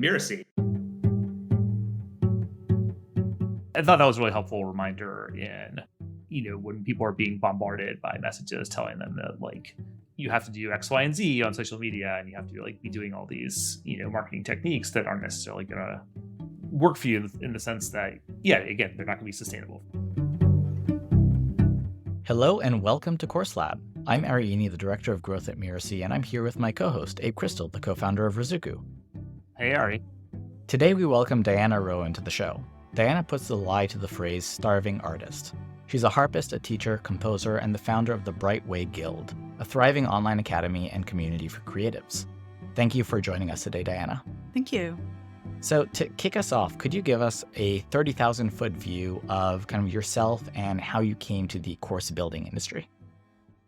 Mirasee. I thought that was a really helpful reminder in, when people are being bombarded by messages telling them that you have to do X, Y, and Z on social media, and you have to be doing all these, marketing techniques that aren't necessarily going to work for you in the sense that, yeah, again, they're not going to be sustainable. Hello and welcome to Course Lab. I'm Ariini, the Director of Growth at Mirasee, and I'm here with my co-host, Abe Crystal, the co-founder of Rizuku. Hey, Ari. Today we welcome Diana Rowan to the show. Diana puts the lie to the phrase starving artist. She's a harpist, a teacher, composer, and the founder of the Bright Way Guild, a thriving online academy and community for creatives. Thank you for joining us today, Diana. Thank you. So to kick us off, could you give us a 30,000-foot view of kind of yourself and how you came to the course building industry?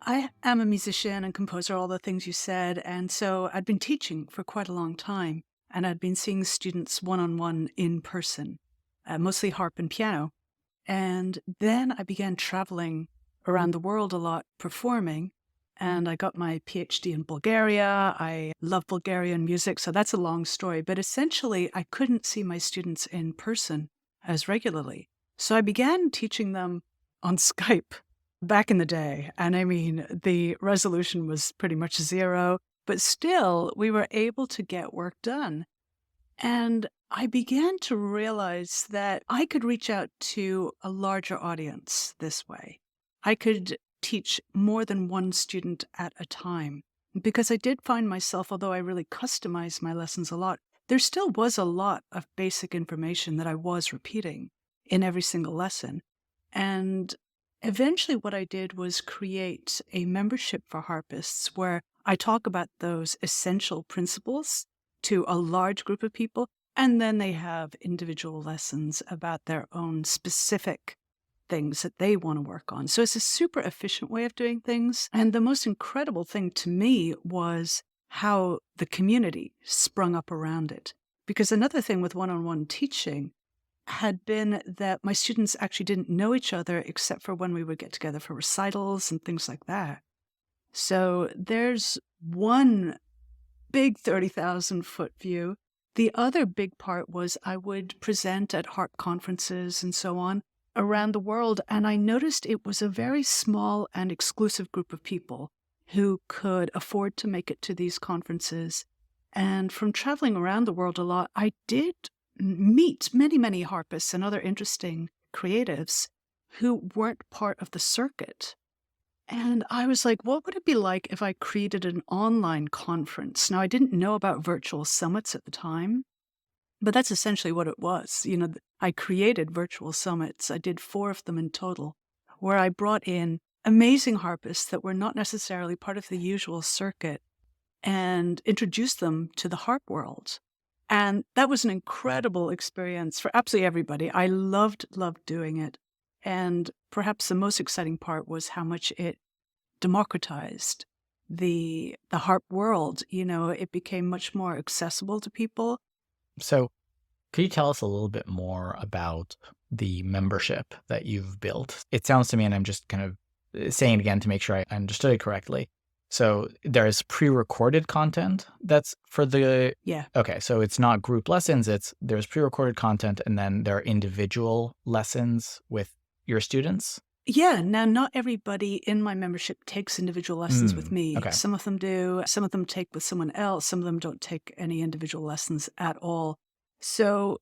I am a musician and composer, all the things you said, and so I'd been teaching for quite a long time, and I'd been seeing students one-on-one in person, mostly harp and piano. And then I began traveling around the world a lot, performing, and I got my PhD in Bulgaria. I love Bulgarian music, so that's a long story. But essentially, I couldn't see my students in person as regularly. So I began teaching them on Skype back in the day. And I mean, the resolution was pretty much zero, but still, we were able to get work done. And I began to realize that I could reach out to a larger audience this way. I could teach more than one student at a time. Because I did find myself, although I really customized my lessons a lot, there still was a lot of basic information that I was repeating in every single lesson. And eventually what I did was create a membership for harpists where I talk about those essential principles to a large group of people, and then they have individual lessons about their own specific things that they want to work on. So it's a super efficient way of doing things. And the most incredible thing to me was how the community sprung up around it. Because another thing with one-on-one teaching had been that my students actually didn't know each other except for when we would get together for recitals and things like that. So there's one big 30,000-foot view. The other big part was I would present at harp conferences and so on around the world, and I noticed it was a very small and exclusive group of people who could afford to make it to these conferences. And from traveling around the world a lot, I did meet many, many harpists and other interesting creatives who weren't part of the circuit. And I was like, what would it be like if I created an online conference? Now, I didn't know about virtual summits at the time, but that's essentially what it was. I created virtual summits. I did 4 of them in total, where I brought in amazing harpists that were not necessarily part of the usual circuit and introduced them to the harp world. And that was an incredible experience for absolutely everybody. I loved doing it. And perhaps the most exciting part was how much it democratized the harp world. It became much more accessible to people. So could you tell us a little bit more about the membership that you've built? It sounds to me, and I'm just kind of saying it again to make sure I understood it correctly. So there's pre-recorded content that's for the... Yeah. Okay, so it's not group lessons, there's pre-recorded content and then there are individual lessons with your students? Yeah, now not everybody in my membership takes individual lessons with me. Okay. Some of them do, some of them take with someone else, some of them don't take any individual lessons at all. So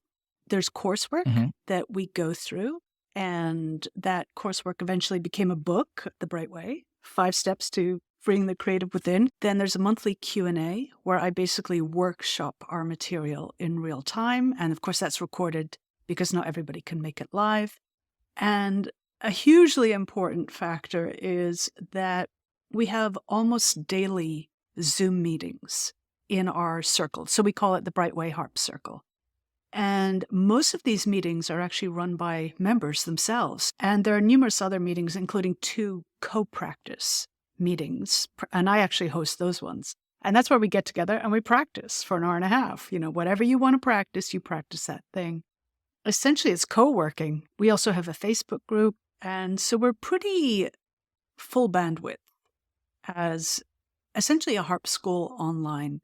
there's coursework that we go through, and that coursework eventually became a book, The Bright Way, 5 Steps to Freeing the Creative Within. Then there's a monthly Q&A where I basically workshop our material in real time. And of course, that's recorded because not everybody can make it live. And a hugely important factor is that we have almost daily Zoom meetings in our circle. So we call it the Bright Way Harp Circle. And most of these meetings are actually run by members themselves. And there are numerous other meetings, including 2 co-practice meetings. And I actually host those ones. And that's where we get together and we practice for an hour and a half. Whatever you want to practice, you practice that thing. Essentially, it's co-working. We also have a Facebook group. And so we're pretty full bandwidth as essentially a harp school online.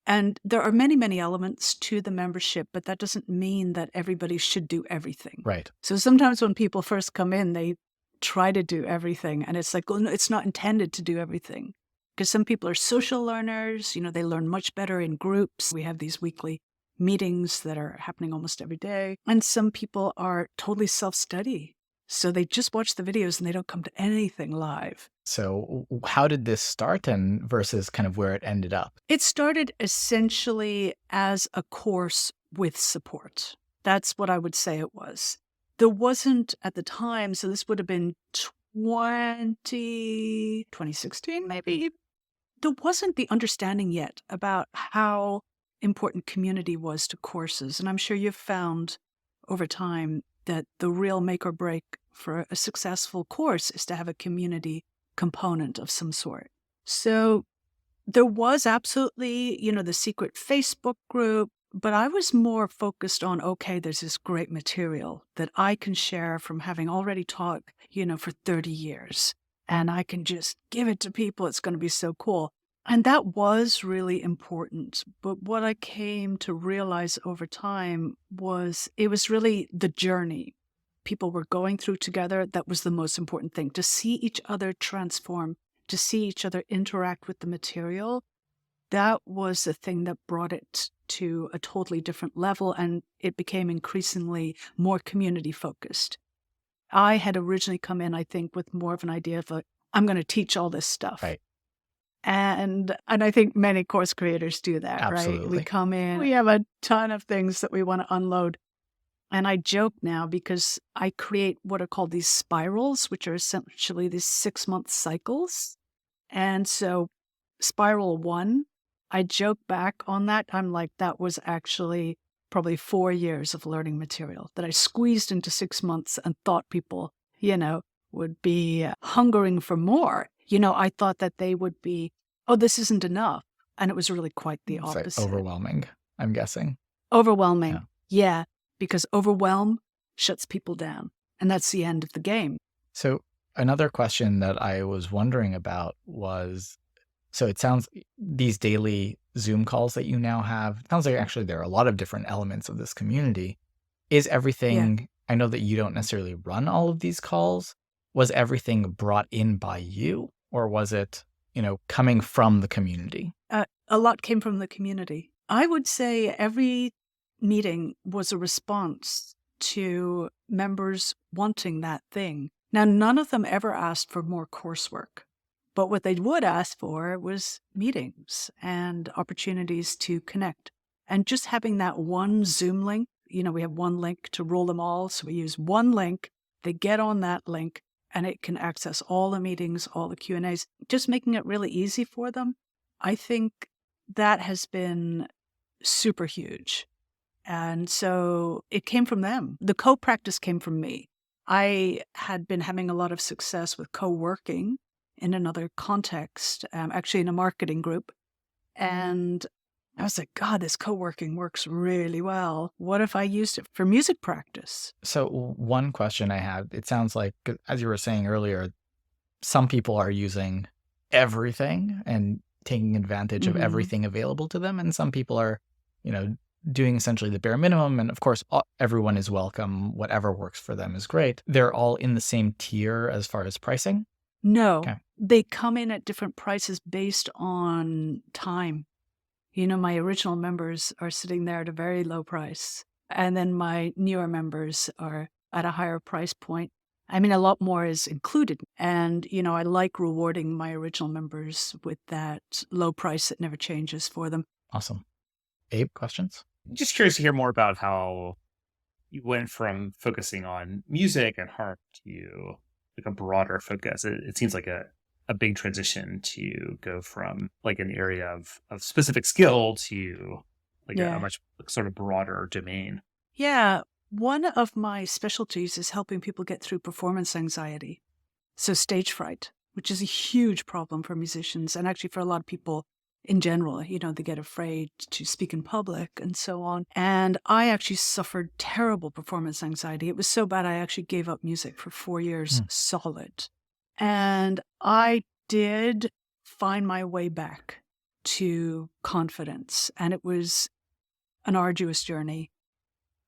And there are many, many elements to the membership, but that doesn't mean that everybody should do everything. Right. So sometimes when people first come in, they try to do everything. And it's like, well, no, it's not intended to do everything. Because some people are social learners, they learn much better in groups. We have these weekly meetings that are happening almost every day. And some people are totally self-study. So they just watch the videos and they don't come to anything live. So how did this start and versus kind of where it ended up? It started essentially as a course with support. That's what I would say it was. There wasn't at the time, so this would have been 2016 maybe. There wasn't the understanding yet about how important community was to courses. And I'm sure you've found over time that the real make or break for a successful course is to have a community component of some sort. So there was absolutely, the secret Facebook group, but I was more focused on, okay, there's this great material that I can share from having already taught, for 30 years. And I can just give it to people. It's going to be so cool. And that was really important. But what I came to realize over time was it was really the journey people were going through together that was the most important thing. To see each other transform, to see each other interact with the material, that was the thing that brought it to a totally different level, and it became increasingly more community focused. I had originally come in, I think, with more of an idea of I'm going to teach all this stuff. Right. And I think many course creators do that, Absolutely. right? We come in, we have a ton of things that we want to unload. And I joke now because I create what are called these spirals, which are essentially these 6-month cycles. And so spiral 1, I joke back on that. I'm like, that was actually probably 4 years of learning material that I squeezed into 6 months and thought people, would be hungering for more. I thought that they would be, oh, this isn't enough. And it was really quite the It's like opposite. overwhelming, I'm guessing. Overwhelming. Yeah, because overwhelm shuts people down. And that's the end of the game. So another question that I was wondering about was, so it sounds these daily Zoom calls that you now have, it sounds like actually there are a lot of different elements of this community. Is everything, I know that you don't necessarily run all of these calls. Was everything brought in by you, or was it, coming from the community? A lot came from the community. I would say every meeting was a response to members wanting that thing. Now, none of them ever asked for more coursework, but what they would ask for was meetings and opportunities to connect. And just having that one Zoom link, we have one link to rule them all. So we use one link, they get on that link, and it can access all the meetings, all the Q&As, just making it really easy for them. I think that has been super huge. And so it came from them. The co-practice came from me. I had been having a lot of success with co-working in another context, actually in a marketing group. And I was like, God, this co-working works really well. What if I used it for music practice? So one question I had, it sounds like, as you were saying earlier, some people are using everything and taking advantage of everything available to them. And some people are, doing essentially the bare minimum. And of course, everyone is welcome. Whatever works for them is great. They're all in the same tier as far as pricing? No, Okay. They come in at different prices based on time. My original members are sitting there at a very low price. And then my newer members are at a higher price point. I mean, a lot more is included. And, I like rewarding my original members with that low price that never changes for them. Awesome. Abe, questions? Just curious to hear more about how you went from focusing on music and harp to like a broader focus. It seems like a big transition to go from like an area of specific skill to like a much sort of broader domain. Yeah. One of my specialties is helping people get through performance anxiety. So stage fright, which is a huge problem for musicians and actually for a lot of people in general. They get afraid to speak in public and so on. And I actually suffered terrible performance anxiety. It was so bad I actually gave up music for 4 years solid. And I did find my way back to confidence. And it was an arduous journey.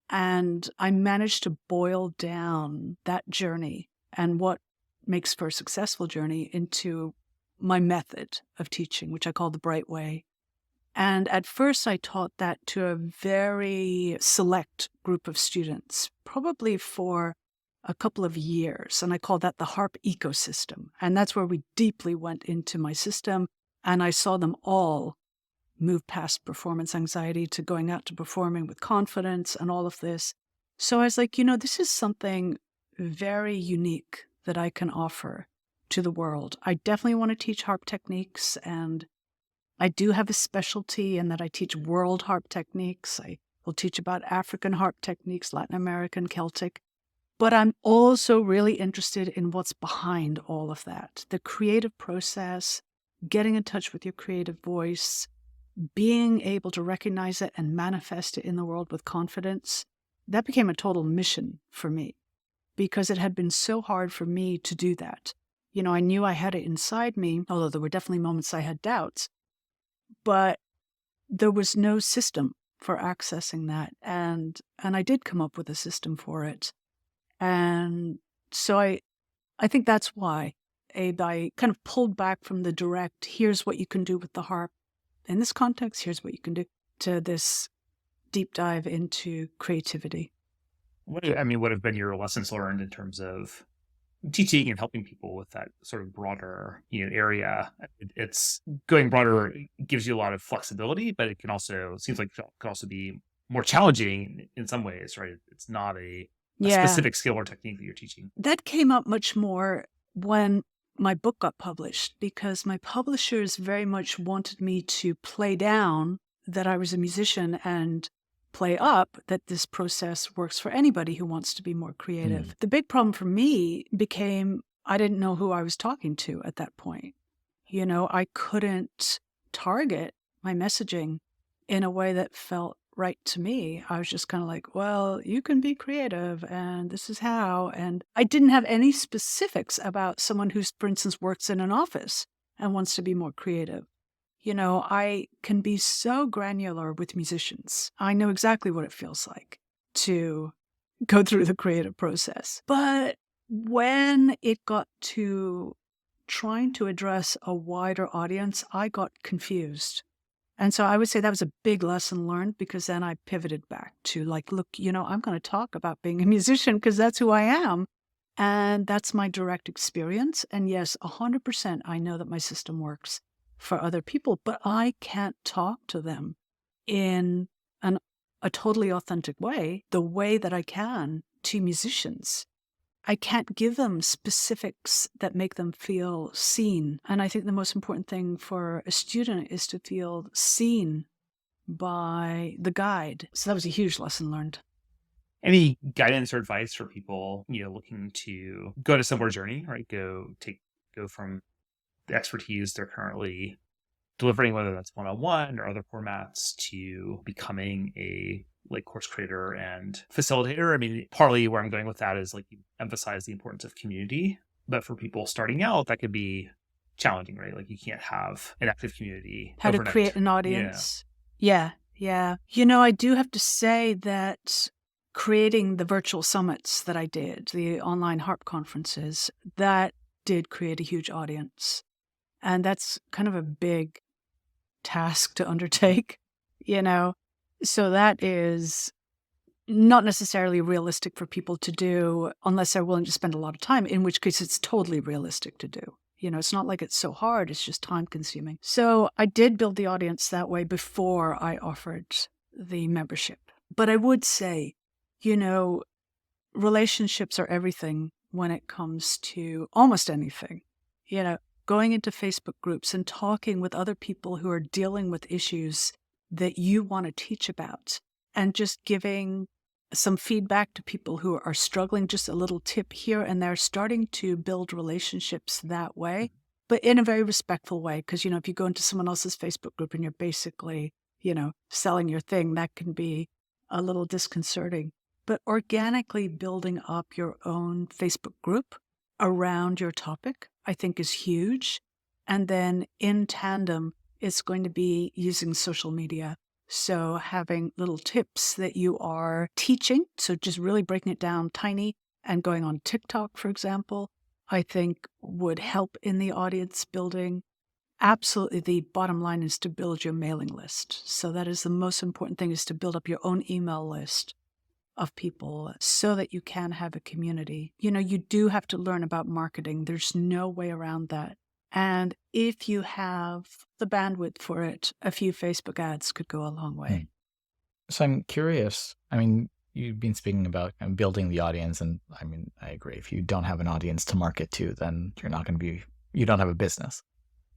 And I managed to boil down that journey and what makes for a successful journey into my method of teaching, which I call the Bright Way. And at first I taught that to a very select group of students, probably for a couple of years. And I call that the harp ecosystem. And that's where we deeply went into my system. And I saw them all move past performance anxiety to going out to performing with confidence and all of this. So I was like, this is something very unique that I can offer to the world. I definitely want to teach harp techniques, and I do have a specialty in that I teach world harp techniques. I will teach about African harp techniques, Latin American, Celtic. But I'm also really interested in what's behind all of that. The creative process, getting in touch with your creative voice, being able to recognize it and manifest it in the world with confidence. That became a total mission for me because it had been so hard for me to do that. I knew I had it inside me, although there were definitely moments I had doubts, but there was no system for accessing that. And I did come up with a system for it. And so I think that's why I kind of pulled back from the direct, here's what you can do with the harp. In this context, here's what you can do, to this deep dive into creativity. What have been your lessons learned in terms of teaching and helping people with that sort of broader, area? It's going broader gives you a lot of flexibility, but it seems like it can also be more challenging in some ways, right? It's not a specific skill or technique that you're teaching. That came up much more when my book got published, because my publishers very much wanted me to play down that I was a musician and play up that this process works for anybody who wants to be more creative. The big problem for me became I didn't know who I was talking to at that point. I couldn't target my messaging in a way that felt right to me. I was just kind of like, well, you can be creative and this is how. And I didn't have any specifics about someone who, for instance, works in an office and wants to be more creative. I can be so granular with musicians. I know exactly what it feels like to go through the creative process. But when it got to trying to address a wider audience, I got confused. And so I would say that was a big lesson learned, because then I pivoted back to look, I'm going to talk about being a musician because that's who I am. And that's my direct experience. And yes, 100%, I know that my system works for other people, but I can't talk to them in a totally authentic way, the way that I can to musicians. I can't give them specifics that make them feel seen. And I think the most important thing for a student is to feel seen by the guide. So that was a huge lesson learned. Any guidance or advice for people, looking to go on a similar journey, right? Go from the expertise they're currently delivering, whether that's one-on-one or other formats, to becoming a course creator and facilitator. Partly where I'm going with that is you emphasize the importance of community, but for people starting out, that could be challenging, right? You can't have an active community. How overnight. To create an audience. Yeah. I do have to say that creating the virtual summits that I did, the online harp conferences, that did create a huge audience. And that's kind of a big task to undertake, So that is not necessarily realistic for people to do unless they're willing to spend a lot of time, in which case it's totally realistic to do. It's not like it's so hard, it's just time consuming. So I did build the audience that way before I offered the membership. But I would say, relationships are everything when it comes to almost anything. Going into Facebook groups and talking with other people who are dealing with issues that you want to teach about, and just giving some feedback to people who are struggling, just a little tip here and there, starting to build relationships that way, but in a very respectful way. Because, if you go into someone else's Facebook group and you're basically, selling your thing, that can be a little disconcerting. But organically building up your own Facebook group around your topic, I think, is huge. And then in tandem, it's going to be using social media. So having little tips that you are teaching, so just really breaking it down tiny and going on TikTok, for example, I think would help in the audience building. Absolutely, the bottom line is to build your mailing list. So that is the most important thing, is to build up your own email list of people so that you can have a community. You do have to learn about marketing. There's no way around that. And if you have the bandwidth for it, a few Facebook ads could go a long way. So I'm curious. You've been speaking about building the audience, and I agree. If you don't have an audience to market to, then you don't have a business.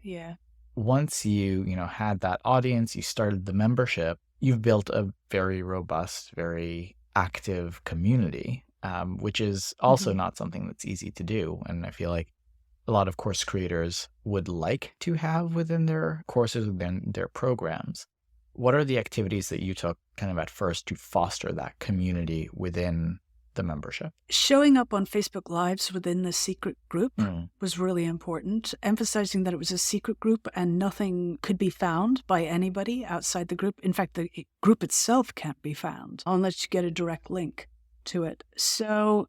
Yeah. Once you had that audience, you started the membership, you've built a very robust, very active community, which is also not something that's easy to do. And I feel like a lot of course creators would like to have within their courses, within their programs. What are the activities that you took kind of at first to foster that community within the membership? Showing up on Facebook Lives within the secret group was really important, emphasizing that it was a secret group and nothing could be found by anybody outside the group. In fact, the group itself can't be found unless you get a direct link to it. So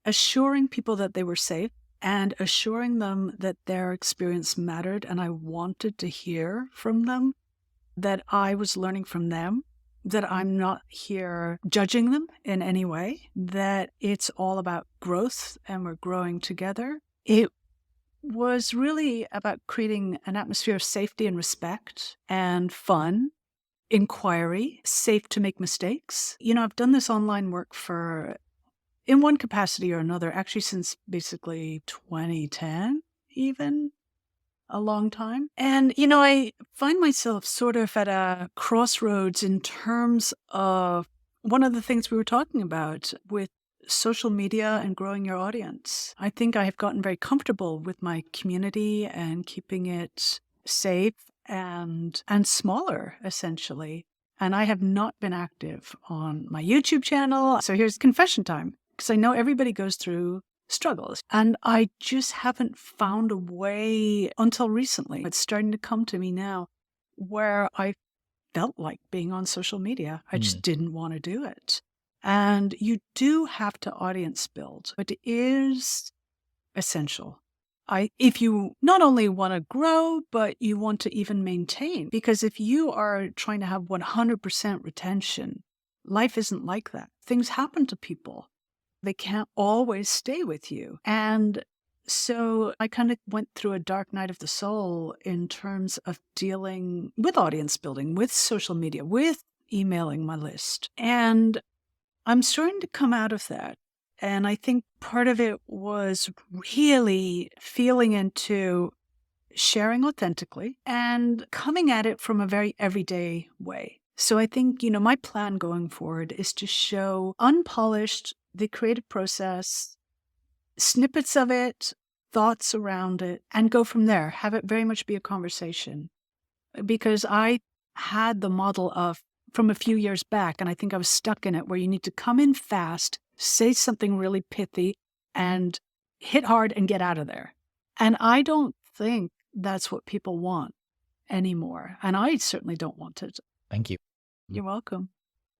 assuring people that they were safe and assuring them that their experience mattered, and I wanted to hear from them, that I was learning from them, that I'm not here judging them in any way, that it's all about growth and we're growing together. It was really about creating an atmosphere of safety and respect and fun, inquiry, safe to make mistakes. I've done this online work in one capacity or another, actually since basically 2010, even. A long time. And, I find myself sort of at a crossroads in terms of one of the things we were talking about with social media and growing your audience. I think I have gotten very comfortable with my community and keeping it safe and smaller, essentially. And I have not been active on my YouTube channel. So here's confession time, because I know everybody goes through struggles. And I just haven't found a way until recently. It's starting to come to me now where I felt like being on social media. I just didn't want to do it. And you do have to audience build. It is essential. If you not only want to grow, but you want to even maintain, because if you are trying to have 100% retention, life isn't like that. Things happen to people. They can't always stay with you. And so I kind of went through a dark night of the soul in terms of dealing with audience building, with social media, with emailing my list. And I'm starting to come out of that. And I think part of it was really feeling into sharing authentically and coming at it from a very everyday way. So I think, my plan going forward is to show unpolished, the creative process, snippets of it, thoughts around it, and go from there. Have it very much be a conversation. Because I had the model from a few years back, and I think I was stuck in it, where you need to come in fast, say something really pithy, and hit hard and get out of there. And I don't think that's what people want anymore. And I certainly don't want it. Thank you. You're welcome.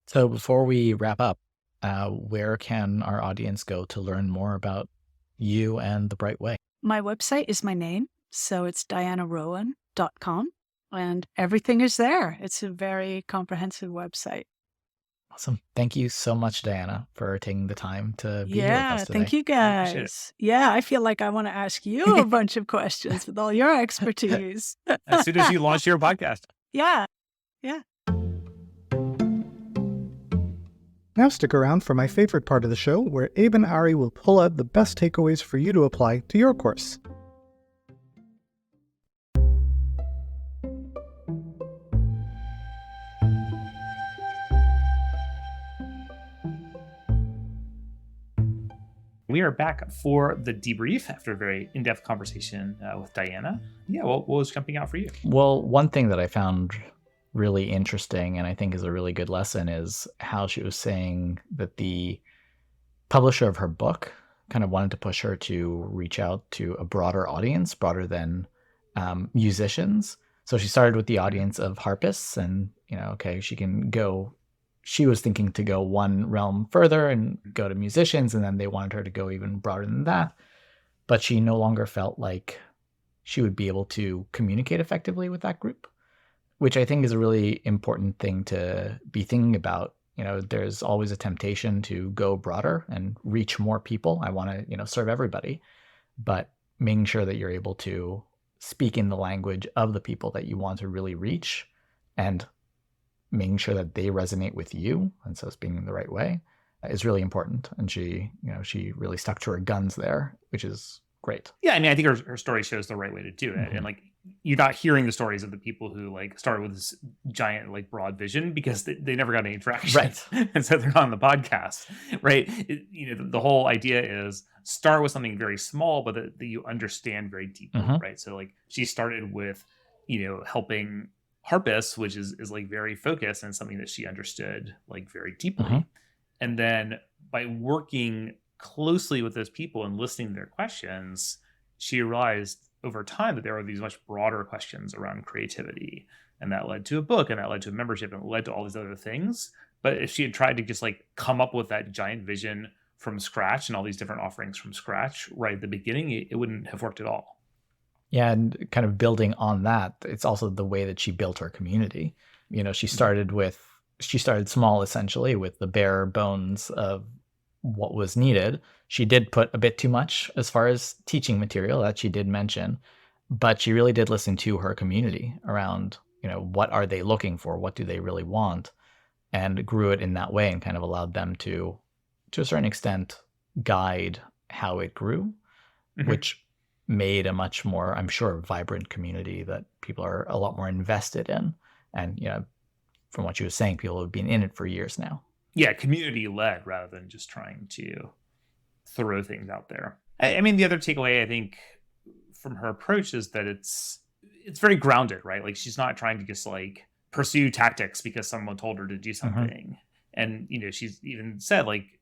So before we wrap up, where can our audience go to learn more about you and The Bright Way? My website is my name, so it's dianarowan.com, and everything is there. It's a very comprehensive website. Awesome. Thank you so much, Diana, for taking the time to be here with us today. Thank you, guys. Yeah, I feel like I want to ask you a bunch of questions with all your expertise. As soon as you launch your podcast. Yeah. Now stick around for my favorite part of the show, where Abe and Ari will pull out the best takeaways for you to apply to your course. We are back for the debrief after a very in-depth conversation with Diana. Yeah, what was jumping out for you? Well, one thing that I found really interesting and I think is a really good lesson is how she was saying that the publisher of her book kind of wanted to push her to reach out to a broader audience, broader than musicians. So she started with the audience of harpists and, okay, she was thinking to go one realm further and go to musicians, and then they wanted her to go even broader than that. But she no longer felt like she would be able to communicate effectively with that group, which I think is a really important thing to be thinking about. There's always a temptation to go broader and reach more people. I want to, serve everybody, but making sure that you're able to speak in the language of the people that you want to really reach and making sure that they resonate with you, and so speaking in the right way, is really important. And she really stuck to her guns there, which is great. Yeah, I mean, I think her story shows the right way to do it. And like, you're not hearing the stories of the people who like started with this giant, like broad vision because they never got any traction. Right. And so they're not on the podcast, right? The whole idea is start with something very small, but that you understand very deeply, right? So like she started with, helping harpists, which is like very focused and something that she understood like very deeply. And then by working closely with those people and listening to their questions, she realized over time that there are these much broader questions around creativity, and that led to a book, and that led to a membership, and it led to all these other things. But if she had tried to just like come up with that giant vision from scratch and all these different offerings from scratch right at the beginning, it wouldn't have worked at all. Yeah, and kind of building on that, it's also the way that she built her community. She started small, essentially, with the bare bones of what was needed. She did put a bit too much as far as teaching material, that she did mention, but she really did listen to her community around, what are they looking for? What do they really want? And grew it in that way and kind of allowed them to a certain extent, guide how it grew, which made a much more, I'm sure, vibrant community that people are a lot more invested in. And, from what you were saying, people have been in it for years now. Yeah, community led rather than just trying to throw things out there. I mean, the other takeaway I think from her approach is that it's very grounded, right? Like she's not trying to just like pursue tactics because someone told her to do something. And, she's even said like,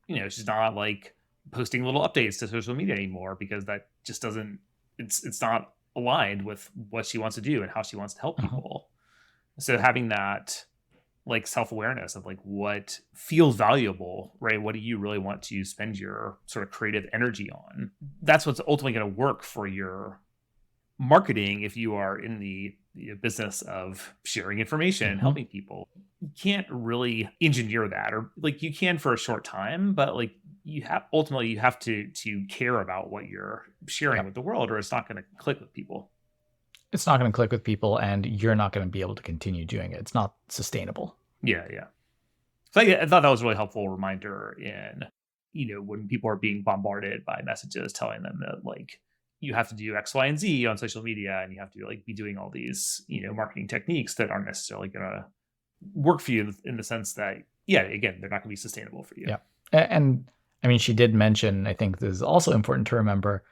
she's not like posting little updates to social media anymore because that just doesn't, it's not aligned with what she wants to do and how she wants to help people. So having that like self-awareness of like what feels valuable, right? What do you really want to spend your sort of creative energy on? That's what's ultimately going to work for your marketing if you are in the business of sharing information and helping people. You can't really engineer that, or like you can for a short time, but like you have to care about what you're sharing with the world, or it's not going to click with people. It's not going to click with people, and you're not going to be able to continue doing it. It's not sustainable. Yeah. So I thought that was a really helpful reminder in, when people are being bombarded by messages telling them that like you have to do X, Y, and Z on social media, and you have to like be doing all these, marketing techniques that aren't necessarily going to work for you in the sense that, again, they're not going to be sustainable for you. Yeah. And I mean, she did mention, I think this is also important to remember,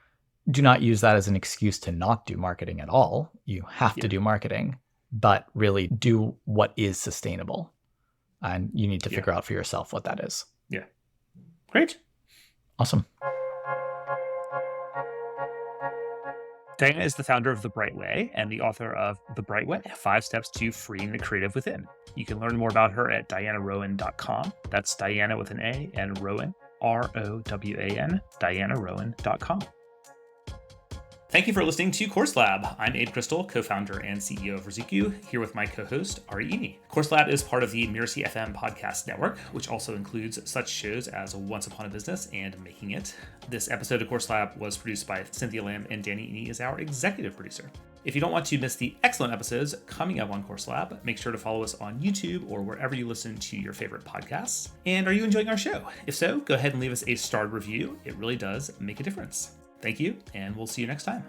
do not use that as an excuse to not do marketing at all. You have to do marketing, but really do what is sustainable. And you need to figure out for yourself what that is. Yeah. Great. Awesome. Diana is the founder of The Bright Way and the author of The Bright Way, 5 Steps to Freeing the Creative Within. You can learn more about her at dianarowan.com. That's Diana with an A and Rowan, ROWAN, dianarowan.com. Thank you for listening to Course Lab. I'm Abe Crystal, co-founder and CEO of Riziku, here with my co-host, Ari Eni. Course Lab is part of the Mirasee FM podcast network, which also includes such shows as Once Upon a Business and Making It. This episode of Course Lab was produced by Cynthia Lamb, and Danny Eni is our executive producer. If you don't want to miss the excellent episodes coming up on Course Lab, make sure to follow us on YouTube or wherever you listen to your favorite podcasts. And are you enjoying our show? If so, go ahead and leave us a starred review. It really does make a difference. Thank you, and we'll see you next time.